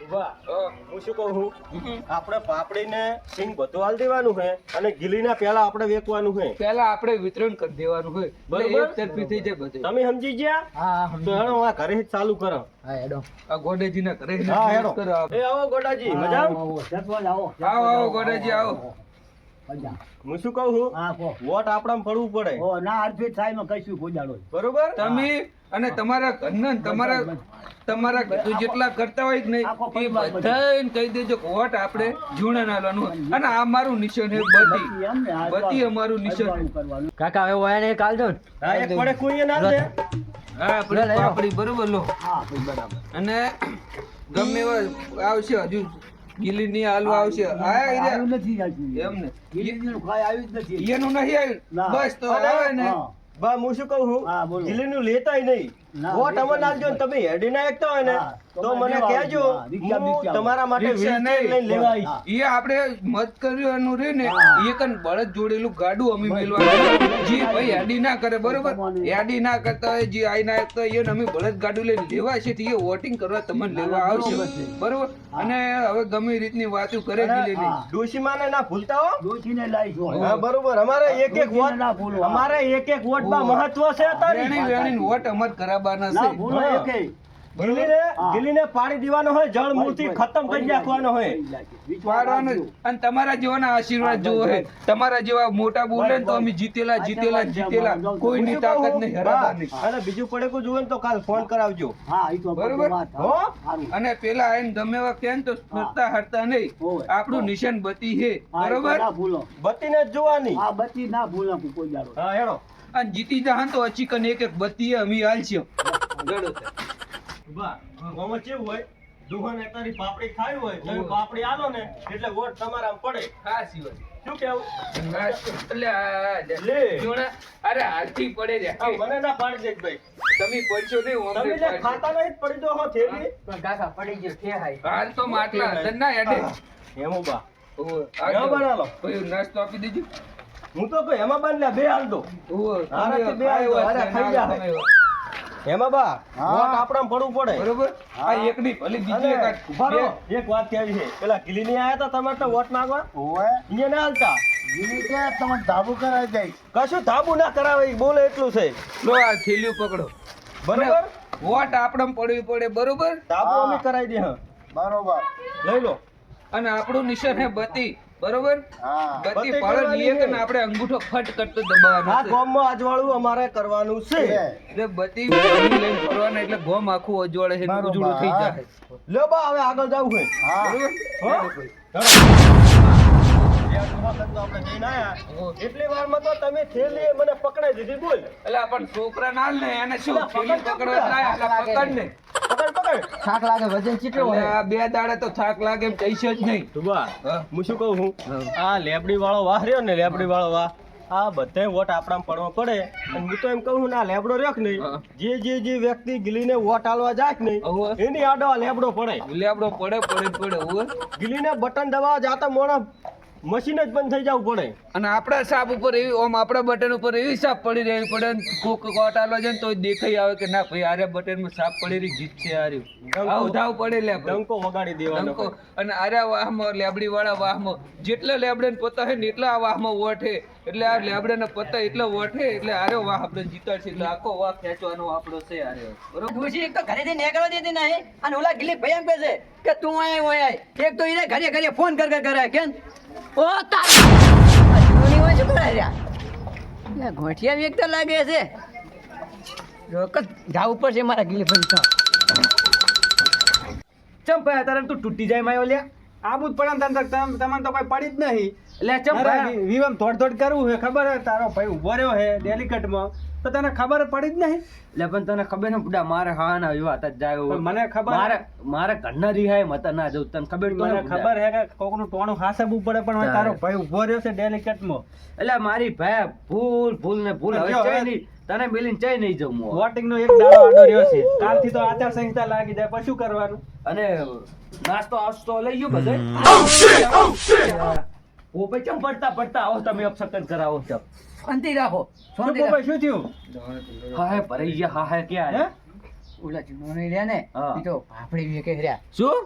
હું શું કહું છું આપણે પાપડીને સિંગ બધું હાલ દેવાનું છે અને ગીલીના પહેલા આપણે વેચવાનું છે. પહેલા આપણે વિતરણ કરી દેવાનું હોય બરોબર? એક તરફી થઈ જાય બધું. તમે સમજી ગયા? હા તો હેડો આ ઘરે જ ચાલુ કરો. હા હેડો આ ગોડેજી ના કરે હા હેડો. એ આવો ગોડાજી મજા? આવો ગોડેજી આવો. હું શું કહું છું વોટ આપણામાં પડવું પડે. બરોબર? તમે અને તમારા ઘરના ને તમારા ઘરનું જેટલા કરતા હોય કે નહીં એ બધાને કહી દેજો કે વોટ આપણે જૂના નાલવાનું હોય. અને આ મારું નિશાન છે બધી અમારું નિશાન. કાકા હવે વાયા ને કાલ દો ને. હા એક પડે કોઈ ના દે. હા આપણે પાપડી બરોબર લો. અને ગમે એવા આવશે હજુ ગીલી ની હાલવા આવશે. એમ ને એનું નહીં આવ્યું બસ તો આવે ને. બા હું શું કહું છું ગીલીનું લેતાય નહીં. વોટ અમને આપજો ને તમે હેડી ના એકતા હોય ને તો મને કહેજો હું તમારા માટે રિક્ષા wheelchair લઈને લેવા આવીશ. એ આપણે મત કર્યું રે ને એ કન બળદ જોડેલું ગાડું અમે મેલવાનું. જે ભાઈ યાદી ના કરે બરોબર યાદી ના કરતા હોય જે આઈ ના કરતા હોય એને અમે બળદ ગાડું લઈને લેવા છે એ વોટિંગ કરવા તમને લેવા આવશે બરોબર. અને હવે ગમે રીતની વાતો કરે ગીલી નહીં. ડોશીમાને ના ભૂલતા હો. હા બરોબર અમારે એક એક વોટ અમારે એક એક વોટ માં મહત્વ છે તારી. વેણી વેણી વોટ અમાર કરાવવાના છે. ગીલીને પાડી દેવાનો હોય જળ મૂળથી ખતમ કરી નાખવાનો હોય. પાડવાનું જ. અને તમારા જેવાના આશીર્વાદ જોવો છે. તમારા જેવા મોટા બોલે ને તો અમે જીતેલા કોઈની તાકાત નહીં હરાવવાની. અને બીજું પડે કોઈ જોવે ને તો કાલ ફોન કરાવજો. બરોબર હો? અને પેલા આઈને ગમે એવા કહે ને તો ફરતા હરતા નહીં. આપણું નિશાન બત્તી છે બરોબર. બત્તીને જ જોવાની. હા હેડો. અને જીતી જા તો અચીકન એક એક બત્તી અમે હાલશે. બા આમાં કેવું હોય દુહન તારી પાપડી ખાવી હોય તો પાપડી આલો ને એટલે વોટ તમારા પડે. ખાસી વાત. શું કેવું? એટલે લે. જોણા, અરે હાલથી પડે રે. આ મને ના પાડી દેજ ભાઈ. તમે પડશો નહીં હું તમે અમને જે ખાતા નહીં પડી દો હો થેલી. કાકા પડી ગયો કે હાય. હાલ તો માટલા અંદર ના હેડે. હેમો બા ઓહો, હેમો બનાલો. કોઈ નાસ્તો આપી દેજો. હું તો કોઈ હેમા બાન લે બે હાલ દો. ઓહો, હારાથી બે હાલ દો. હારા ખાઈ જા. હેમા બા વોટ આપણા પડવું પડે. બરોબર. આ એકની ભલી બીજી અને એક આ ઉભા રહો. એક વાત કેવી છે પેલા ગીલી ની આયા તા તમારે તો વોટ માંગવા અહીંયા ના હાલતા. કશું ધાબુ ના કરાવે ઈ બોલે એટલું છે. લો આ થેલીઓ પકડો. બરોબર વોટ આપણે પડવી પડે બરોબર. ધાબુ અમે કરાવી દે. હા લઈ લો. અને આપણું નિશાન હે બત્તી બરોબર. બત્તી બત્તી પડે કરવાની નહીં છે. કે આપણે અંગૂઠો ફટ કરતો આ દબાવવાનો છે. ગામમાં અજવાળું અમારે કરવાનું છે. એટલે બત્તી લઈને ફરવાના એટલે ગોમ આખું અજવાળે છે ને ઉજળું થઈ જાય. લ્યો બા હવે આગળ જાવું છે. બરોબર. હો? બે વખત તો આપણે જઈને આયા. એટલી વારમાં તો તમે થેલી મને પકડાઈ દીધી બોલ. એટલે આપણ છોકરા ના ને એને શું થેલી પકડવા લાયા એટલે પકડ ને. પકડ પકડ. થાક લાગે વજન ચીટલો એટલે હોય. આ બે દાડે તો થાક લાગે એમ કહીશ જ નહીં. તુબા હા. હું શું કહું છું આ લેબડી વાળો વાહ રહ્યો ને લેબડી વાળો વાહ આ બધાય વોટ આપણા પડવા પડે અને હું તો એમ કહું છું ને આ લેબડો રહ્યો કે નહીં હા. જે વ્યક્તિ ગીલીને વોટ આલવા જાય કે નહીં હવે એની આડો આ લેબડો પડે. લેબડો પડે હવે. ગીલીને બટન દબાવવા જાતા મોણા મશીન જ બંધ થઈ જવું પડે. અને આપણા સાપ ઉપર એવી ઓમ આપણા બટન ઉપર એવી સાપ પડી રહેવી પડે ને કોક કોટ આલો છે ને તો દેખાઈ આવે કે ના ભાઈ આરે બટન માં સાપ પડી રહી જીત છે આર્યું. આવ ધાવ પડે લે ડંકો વગાડી દેવાનો. ડંકો. અને આરે વાહમાં લેબડી વાળા વાહમાં જેટલા લેબડે પતા છે ને એટલા આ વાહમાં વોટ છે. એટલે આ લેબડે ના પતા એટલા વોટ છે એટલે આરે વાહ આપણે જીતાડશે એટલે આખો વાહ ખેંચવાનો આપણો છે આરે બરોબર. ડોશી એક તો ઘરેથી નીકળવા દેતી નહીં અને ઓલા ગિલી ભાઈ એમ કહે છે કે તું આય ઓય આય. એક તો એને ઘરે ઘરે ફોન કર કરે કેમ ઓ તારી જૂની હોય શું કરે રહ્યા લે ગોઠિયા વ્યક્ત લાગે છે રોકત જાવ ઉપર છે મારા ગિલી ભાઈ તો ચમ ભાઈ તારે તું તૂટી જાય માયો લ્યા આબુ જ પડે તમને તો કોઈ પડી જ નહીં એટલે ચમ ભાઈ વિવમ થોડ કરવું છે ખબર હે તારો ભાઈ ઉભો રહ્યો હે ડેલિકેટમાં તો તને ખબર પડી જ નહીં એટલે પણ તને ખબર ને બુડા મારે હાના વિવાહ જ જાય પણ મને ખબર મારે ઘરના રિહાય મત ના જવું તને ખબર તો મને ખબર હે કે કોકનું ટોણું હાસબવું પડે પણ હવે તારો ભાઈ ઉભો રહ્યો છે ડેલિકેટમાં એટલે મારી ભાઈ ભૂલ ને ભૂલ હવે ચઈ નહીં તને મિલીને ચઈ નહીં જવું હું. વોટિંગ નો એક દાડો આડો રહ્યો છે કાલથી તો આચાર સંહિતા લાગી જાય પછી શું કરવાનું અને નાસ્તો આસ્તો લઈ ગયો બધે ઓ ભાઈ ચમ પડતા આવો તમે અપસકન કરાવો છો શાંતિ રાખો શું ભાઈ શું થયું હા હે ભરાઈ ગયા હા હે ક્યાં હે ઓલા જૂનો નહીં રહ્યા ને હા. ઈ તો ફાફડી વેકે રહ્યા શું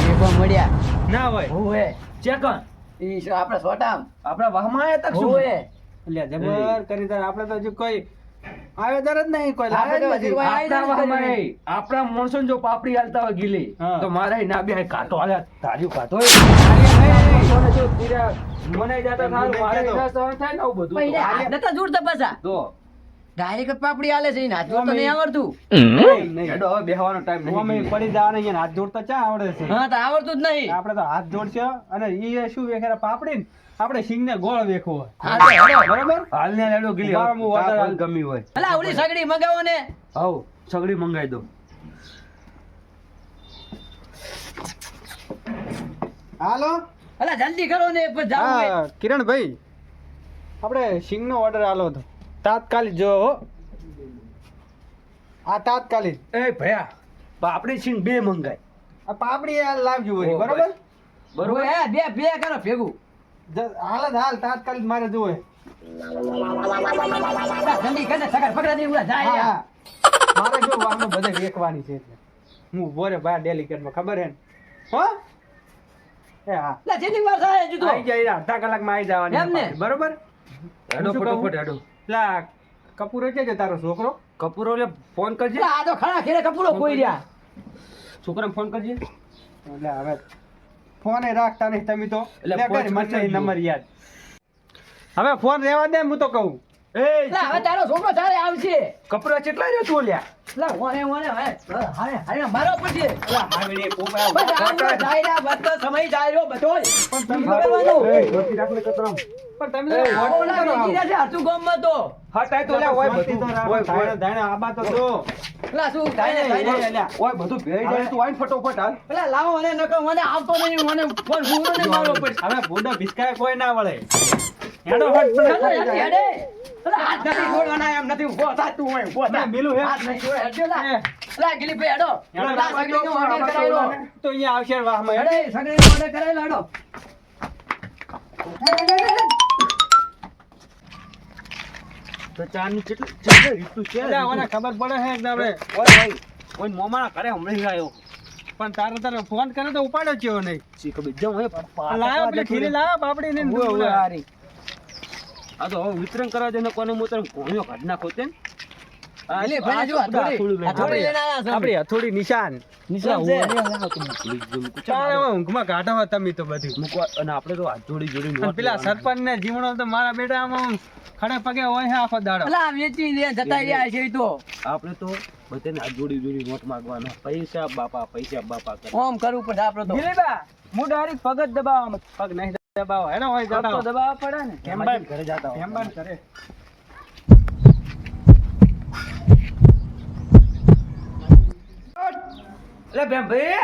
વેકવા મળ્યા ના હોય હોવે ચેકન ઈ શું આપણા સોટામ આપણા વાહમાં આયા તક શું હોવે એટલે જબર કરી તાર આપણે તો હજુ કોઈ આવેદાર જ નહીં કોઈ લાગે જ આપણે નથી તો હજુ આપણા વાહમાં એ આપણા માણસો જો પાપડી હાલતા હોય ગીલી હા. તો મારે ના બે કાંટો હાલ્યા તાર્યું કાંટો મને જાતા થારું મારે ના સહન થાય ને આવું બધું પણ તો. એને હાથ નતા જોડતા પાછા તો ડાયરેક્ટ પાપડી હાલે છે ઈ હાથ જોડતો નહીં આવડતું નહીં. હેડો હવે બેહવાનો ટાઈમ અમે નહીં પડી જવાના અહીંયા હાથ જોડતા ચા આવડે છે હા તો આવડતું જ નહીં આપણે તો હાથ જોડશે અને ઈ શું વેખેરા પાપડી ને આપણે સિંગને ગોળ વેખવો હોય હા તો હેડો. બરોબર હાલને હેડો ગીલી ઉભા રહો, હું order હાલ ગમી હોય અલા ઓલી સગડી મગાવો ને આવ સગડી મંગાઈ દો હાલો અલા જલ્દી કરો ને પછી જાવું હોય. હા કિરણભાઈ આપણે સિંગનો ઓર્ડર આલો હતો તાત્કાલિક જો હો આ તાત્કાલિક એ ભયા પાપડી છીન બે મંગાઈ આ પાપડી આ લાવજો હોય ઓ, બરોબર બરોબર હે બે કરો ભેગું હાલ જ હાલ તાત્કાલિક મારે જોવે અલા, જલ્દી કરીને સગડ પકડા દે ઉલા જાય હા યાર. હા. મારે જો વાહનો બધે વેકવાની છે એટલે હું ઉભો રે બહાર ડેલિકેટમાં ખબર હે ને હો એ હા અલા, જેટલી વાર થાય હજુ તો આઈ જાય અડધા કલાકમાં આવી જવાની એમ ને? પાપડી, બરોબર હેડો શું કહું? ફટાફટ હેડો પેલા કપૂરો છે તારો છોકરો કપૂરો લે ફોન કરજે અલા, આ તો ખરા ખેરે કપૂરો કોઈ રહ્યા છોકરાને ફોન કરજે એટલે હવે ફોને રાખતા નહીં તમે તો એટલે લે ફોન કરી મને કરી નાખજો. નંબર યાદ હવે ફોન રહેવા દે હું તો કહું એ અલા, હવે તારો છોકરો તારે આવશે કપૂરા કેટલા રહ્યો તું લ્યા અલા, ઓને હારે મારો પડશે અલા, હાવીને કોપરા બસ આમનો જાય રહ્યા, બધો સમય જાય રહ્યો બધોય. પણ તમે શું કરવાનું? એ ધોતી રાખને કતરામ પણ તમે તો ઓલા order કરો. વેચી રહ્યા છે હાથું ગામમાં તો. હટાય તો લ્યા ઓય શાંતિ બધું તો રાખો, ઓય ધાણે ધાણે આબા તો જો. અલા, શું થાય ને, થાય ને. અલ્યા, ઓય બધું ભેઈ જાય તું આઈને ફટોફટ હાલ અલા, લાવો મને નકર મને આવતો નહીં, મને ફોન હુંનો નહીં મારવો પડશે. હવે ભૂંડો ભીસકાય કોઈ ના વળે હેડો હટ ચાલો, બને. હેડે, હેડે. અલા, હાથ નથી છોડવાના, એમ નથી. ઊભો થા, તું હોય, ઊભો થા. ના, મિલું હે. હાથ નહીં છોડે, હેડજો લા. હે. અલા, ગિલીભાઈ, હેડો. હેડો, અલા, સગડીનો order કરાયેલો. તો અહીંયા આવશે વાહમાં હેડે, સગડીનો order કરાયેલો, હેડો. તો ચાની કેટલી રીતું છે અલ્યા, ઓને ખબર પડે છે કે હવે ઓય ઓય મોમાના ઘરે હમણાં આવ્યો પણ તારે ફોન કરે તો ઉપાડ્યો છે નહીં સી કબી જમ હે લાયો પેલી ખીલી લાયો પાપડી ને ઓય ઓય હારી આ તો હવે વિતરણ કરવા દે ને કોને મોતર કોણ્યો કાઢ નાખો તે ગિલીભાઈને જો હથોડી લઈને આયા છે. આપડી હથોડી નિશાન ચાલ હવે ઊંઘમાં કાઢો હો તમે તો બધું અને આપણે તો હાથ જોડી જોડી અને પેલા સરપંચ ને જીવણો તો મારા બેટા આમ ખડે પગે હોય છે આખો દાડો અલા, વેચી દે, જતા રહ્યા છે ઈ તો. આપણે તો બધાને હાથ જોડી જોડી નોટ માંગવાનો પૈસા બાપા કરે ઓમ કરવું પડે આપડે તો. ગિલીબા હું ડાયરેક્ટ પગ જ દબાવવા પગ નહીં દબાવો હેડો હોય તો જાતા દબાવવા પડે ને હેમબાન ઘરે જાતા હોય. હેમબાન કરે એટલે બેન ભાઈ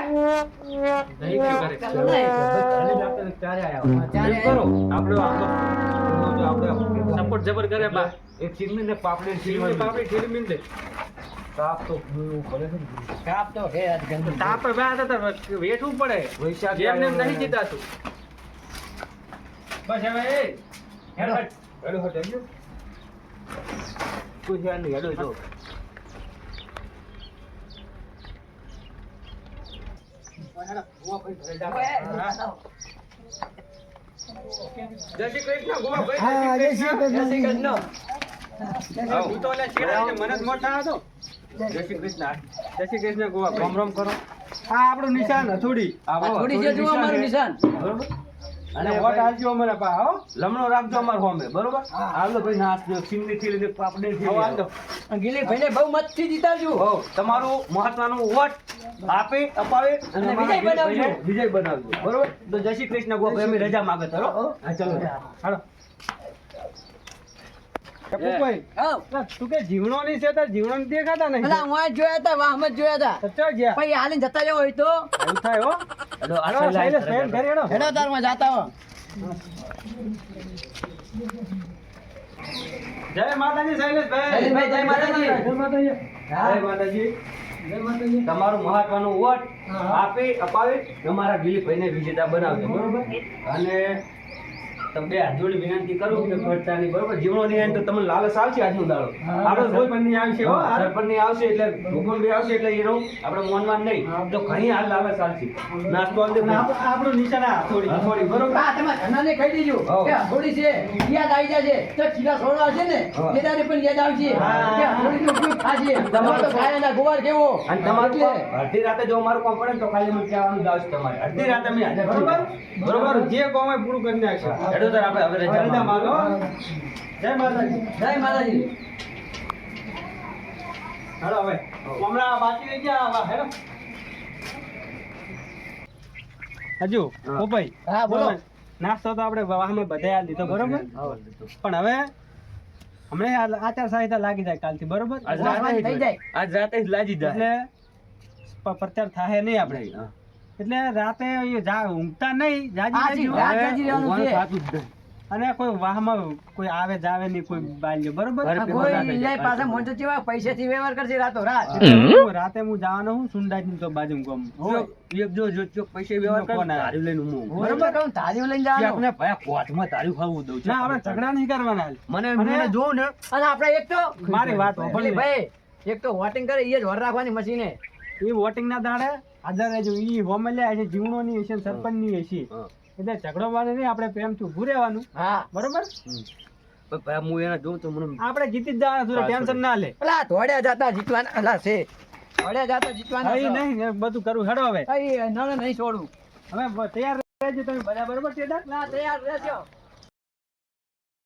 નહીં શું કરે ચાલો ને. ત્યારે આયા ત્યારે કરો આપણે સપોર્ટ જબર કરે બા એક ચીમની ને પાપડી જીવની પાપડી ઠીલી મીન દે તાપ તો કરે છે કાપ તો હે આજ ગંદુ. તાપ પર બેઠા હતા વેઠવું પડે વૈશાખ એમને એમ નહીં જીતાતું બસ હવે એ હેડો હેડો હેડો તું છે ને હેડો જો જય શ્રી કૃષ્ણ ગોવા ભાઈ હા, જય શ્રી કૃષ્ણ. જય શ્રી કૃષ્ણ. હું તો ઓલા છેડા છે, મને જ મોટા હતો જય શ્રી કૃષ્ણ જય શ્રી કૃષ્ણ ગોવા ભાઈ રામ રામ કરો આ આપણું નિશાન હથોડી થોડી જે જુઓ અમારું નિશાન. બરોબર અને વોટ આલજો મને પા હો લમણો રાખજો અમાર હોમે બરોબર હાલો ભાઈ નાસ્તો સિંગની થી લઈને પાપડી થી આવો હાલજો ગિલીભાઈને બહુ મતથી જીતાડજો. હો તમારું મહત્વનું વોટ આપે અપાવે અને અમારા વિજય બનાવજો. ભાઈને વિજય બનાવજો બરોબર તો જય શ્રી કૃષ્ણ ગો ભાઈ અમે રજા માંગે તરો હા ચલો હાલો કપૂભાઈ આવ. તું કે જીવણો ની છે તાર જીવણો ની દેખાતા નહીં અલા, હું આ જ જોયા હતા, વાહમાં જ જોયા હતા. તો ચાલ જ્યાં પછી હાલીને જતા રહ્યો હોય તો એવું થાય હો હેડો આ હાલો સાઈડ શૈલેષ ભાઈ ઘરે હેડો હેડો તારમાં જાતા હો. જય માતાજી શૈલેષભાઈ શૈલેષભાઈ, જય માતાજી. જય માતાજી હા. જય માતાજી જય માતાજી તમારું મહત્વનું વોટ આપે અપાવે અમારા દિલીપભાઈને વિજેતા બનાવજો બરોબર અને તમે બે હાથ જોડી વિનંતી કરું કે ખર્ચાની બરોબર જીવનો નહીં આવે તો તમને લાલચ આવશે આજનો દાડો આપણે કોઈ પણ નહીં આવશે હો સરપંચ નહીં આવશે એટલે ભૂગોળ બી આવશે એટલે એનો આપણે મોનવાન નહીં તો ઘણી હાલ લાલચ આવશે નાસ્તો આલ દે આપણું નિશાના થોડી બરોબર હા તમે ઘરનાને કહી દેજો કે થોડી છે યાદ આવી જશે તો ખીલા સોડા છે ને એનાને પણ યાદ આવશે કે થોડીનો ઉપયોગ થાશે તમારો તો ખાયાના ગોવાર કેવો અને તમારું અડધી રાતે જો મારું કામ પડે ને તો ખાલી મને કહેવાનું જ આવશે તમારે અડધી રાતે અમે હાજર બરોબર જે કોમ હોય પૂરું કરી નાખશે હેડો તાર આપણે હવે રજા રજા માંગો. માંગો. જય માતાજી. જય માતાજી હાલો હવે હમણાં બાકી રહી ગયા આવા હેડો હજુ ઓ ભાઈ હા બોલો નાસ્તો તો આપણે વાહમાં બધાય આલી દીધો બરોબર પણ હવે હમણાં આચાર સંહિતા લાગી જાય કાલથી બરોબર થઈ જાય આજ રાતે જ લાજી જાય એટલે પ્રચાર થાય નહીં આપણે એટલે રાતે ઊંઘતા નહીં જાજી હાજી, રાત જાજી. જાજી રહેવાનું છે. થતું જ નહીં. અને કોઈ વાહમાં કોઈ આવે જાવે નહીં કોઈ બાલ્યો બરોબર આ કોઈ લે પાછા મોટો જેવા પૈસેથી વ્યવહાર કરશે રાતો રાત રાતે હું જવાનો હું સુંડાજી તો બાજુ ગમ એક જો પૈસે વ્યવહાર કરે કોણ આવે? તારી લઈને હું બરોબર કહું તારીઓ લઈને કે જવાનું આપણે ભયા કોથમાં તારી ખાવું દઉં છું ના આપણે ઝઘડા નહીં કરવાના મને અને- મને જોઉં ને અને આપણે એક તો મારી વાત સાંભળ એટલે લે. ભાઈ એક તો વોટિંગ કરે એ જ વર રાખવાની મશીને એ વોટિંગ ના દાડે હાજર રહેજો ઈ હોમલ્યા છે જીવણો ની હશે સરપંચ ની હશે હા. એટલે ઝઘડો વાળે નહીં આપણે પ્રેમથી ઊભું રહેવાનું હા બરોબર પણ ભયા હું એને જોઉં તો મને આપણે જીતી જ જવાના થોડું ટેન્શન ના લે પેલા ધોડ્યા જાતા જીતવાના અલા છે ધોડ્યા જાતા જીતવાના હવે છે. નહીં એ બધું કરવું હેડો હવે અહીં નળ નહીં છોડું હવે તૈયાર રહેજો તમે બધા બરોબર તેડા ના તૈયાર રહેજો